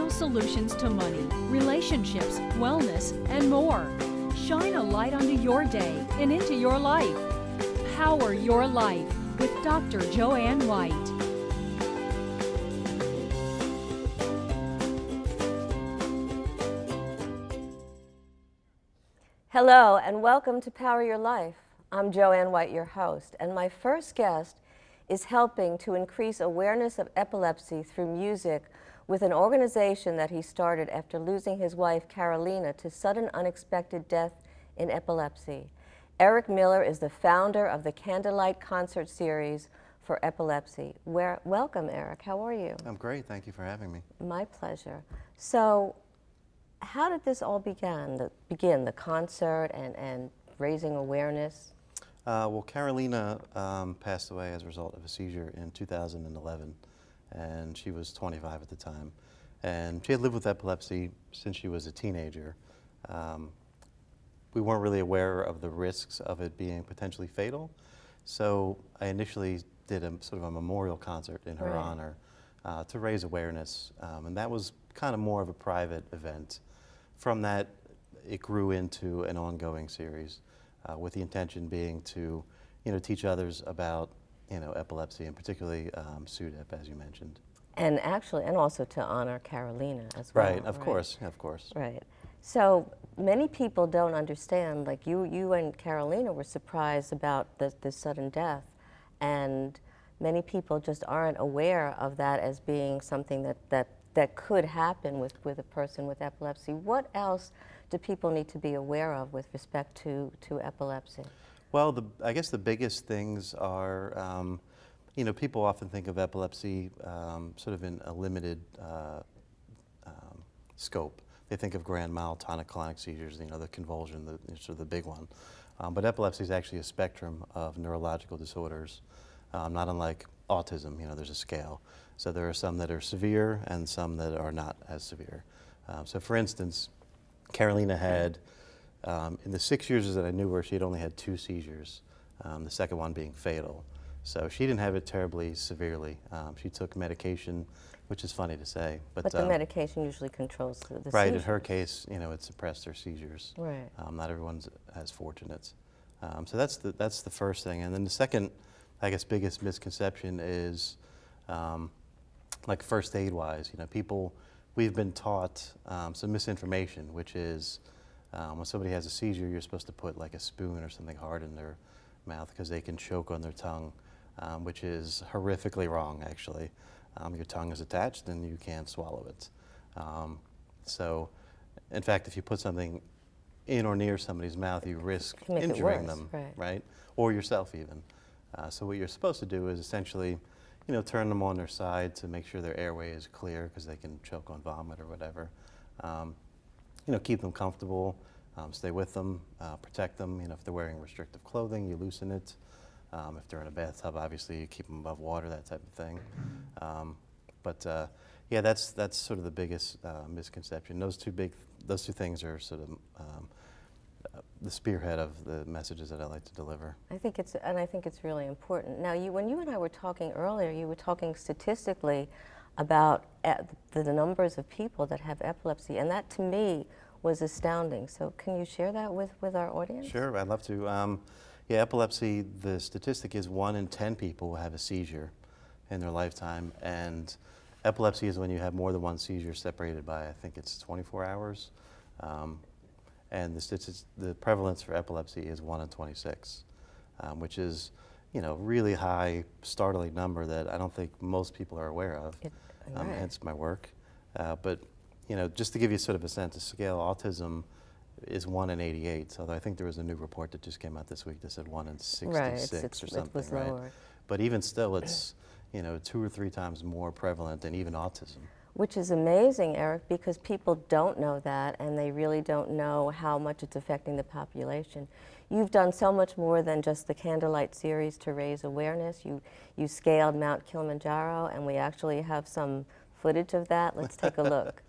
natural solutions to money, relationships, wellness, and more. Shine a light onto your day and into your life. Power Your Life with Dr. Joanne White. Hello and welcome to Power Your Life. I'm Joanne White, your host, and my first guest is helping to increase awareness of epilepsy through music with an organization that he started after losing his wife Carolina to sudden unexpected death in epilepsy. Eric Miller is the founder of the Candlelight Concert Series for Epilepsy. Welcome, Eric. How are you? I'm great. Thank you for having me. My pleasure. So, how did this all begin, the concert and raising awareness? Well, Carolina passed away as a result of a seizure in 2011, and she was 25 at the time. And she had lived with epilepsy since she was a teenager. We weren't really aware of the risks of it being potentially fatal, so I initially did a sort of a memorial concert in her honor to raise awareness, and that was kind of more of a private event. From that, it grew into an ongoing series, with the intention being to, teach others about, epilepsy and particularly SUDEP, as you mentioned. And actually, and also to honor Carolina as well. Right, of course. Right. So many people don't understand, like you and Carolina were surprised about the sudden death, and many people just aren't aware of that as being something that could happen with a person with epilepsy. What else do people need to be aware of with respect to epilepsy? Well, I guess the biggest things are, people often think of epilepsy sort of in a limited scope. They think of grand mal tonic-clonic seizures, the convulsion, sort of the big one. But epilepsy is actually a spectrum of neurological disorders, not unlike autism. There's a scale. So there are some that are severe and some that are not as severe. So for instance, Carolina had, in the 6 years that I knew her, she had only had 2 seizures, the second one being fatal. So she didn't have it terribly severely. She took medication, which is funny to say. But the medication usually controls the right, seizures. in her case, it suppressed her seizures. Right. Not everyone's as fortunate. So that's the first thing. And then the second, I guess, biggest misconception is, like first aid wise, we've been taught some misinformation, which is when somebody has a seizure, you're supposed to put like a spoon or something hard in their mouth because they can choke on their tongue, which is horrifically wrong, actually. Your tongue is attached and you can't swallow it. So, in fact, if you put something in or near somebody's mouth, you risk injuring them, right? Or yourself even. So what you're supposed to do is essentially, turn them on their side to make sure their airway is clear because they can choke on vomit or whatever. Keep them comfortable, stay with them, protect them. If they're wearing restrictive clothing, you loosen it. If they're in a bathtub, obviously you keep them above water, that type of thing. Yeah, that's sort of the biggest misconception. Those two things are sort of the spearhead of the messages that I like to deliver. I think it's really important. Now, when you and I were talking earlier, you were talking statistically about the numbers of people that have epilepsy, and that to me was astounding. So can you share that with our audience? Sure, I'd love to. Yeah, epilepsy, the statistic is 1 in 10 people have a seizure in their lifetime, and epilepsy is when you have more than one seizure separated by, I think it's 24 hours. And the prevalence for epilepsy is 1 in 26, which is, really high, startling number that I don't think most people are aware of. Hence my work. But just to give you sort of a sense of scale, autism is 1 in 88. Although I think there was a new report that just came out this week that said 1 in 66 or something. It was lower. But even still, it's 2 or 3 times more prevalent than even autism. Which is amazing, Eric, because people don't know that, and they really don't know how much it's affecting the population. You've done so much more than just the Candlelight series to raise awareness. You scaled Mount Kilimanjaro, and we actually have some footage of that. Let's take a look.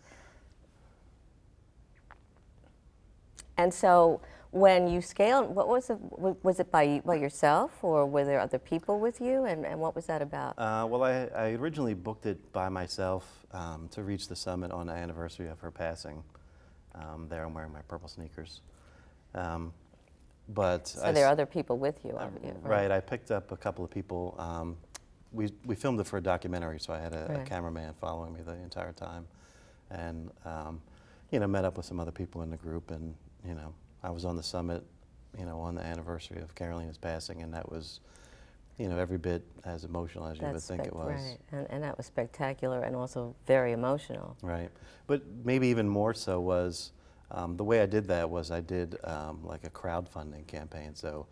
And so When you scaled, what was it? Was it by yourself, or were there other people with you? And what was that about? Well, I originally booked it by myself to reach the summit on the anniversary of her passing. There I'm wearing my purple sneakers. But So there are other people with you, right, I picked up a couple of people. We filmed it for a documentary, so I had a Right. cameraman following me the entire time. And, you know, met up with some other people in the group, and, you know, I was on the summit, you know, on the anniversary of Carolina's passing, and that was, you know, every bit as emotional as you would think it was. Right, and that was spectacular and also very emotional. Right. But maybe even more so was the way I did that was I did like a crowdfunding campaign. So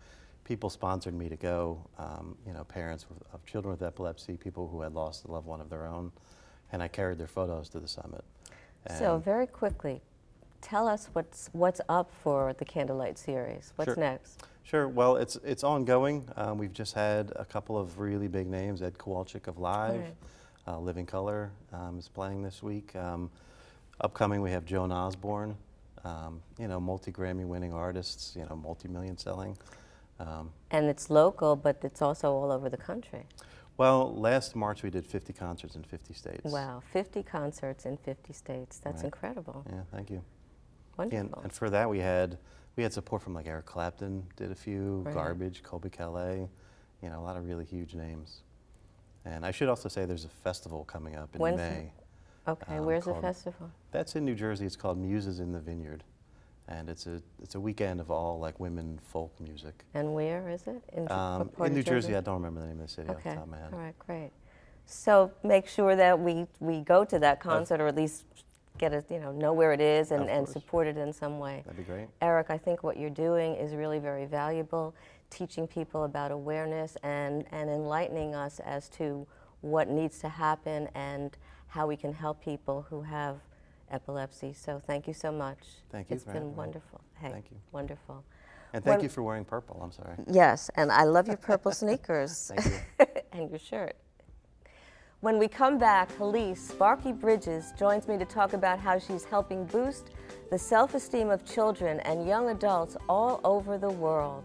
people sponsored me to go, you know, parents of children with epilepsy, people who had lost a loved one of their own, and I carried their photos to the summit. So And very quickly, tell us what's up for the Candlelight series. What's Sure. next? Sure. Well, it's ongoing. We've just had a couple of really big names. Ed Kowalczyk of Live, Living Color is playing this week. Upcoming, we have Joan Osborne. You know, multi-Grammy winning artists. You know, multi-million selling. And it's local, but it's also all over the country. Well, last March we did 50 concerts in 50 states. Wow, 50 concerts in 50 states. That's Right. incredible. Yeah, thank you. Wonderful. And for that we had support from like Eric Clapton did a few, Right. Garbage, Colby Calais, you know, a lot of really huge names. And I should also say there's a festival coming up in When's May. Okay, where's the called- festival? That's in New Jersey. It's called Muses in the Vineyard, and it's a weekend of all like women folk music. And where is it? What part In of New Jersey, I don't remember the name of the city off the Okay, top of my head. all right, great. So make sure that we go to that concert, or at least get a, know where it is and course. support it in some way. That'd be great. Eric, I think what you're doing is really very valuable, teaching people about awareness and enlightening us as to what needs to happen and how we can help people who have epilepsy. So thank you so much. Thank you It's for having been me. wonderful. Hey, Thank you. wonderful. And thank When- you for wearing purple. I'm sorry. Yes, and I love your purple sneakers. Thank you. And your shirt. When we come back, Halise Sparky Bridges joins me to talk about how she's helping boost the self-esteem of children and young adults all over the world.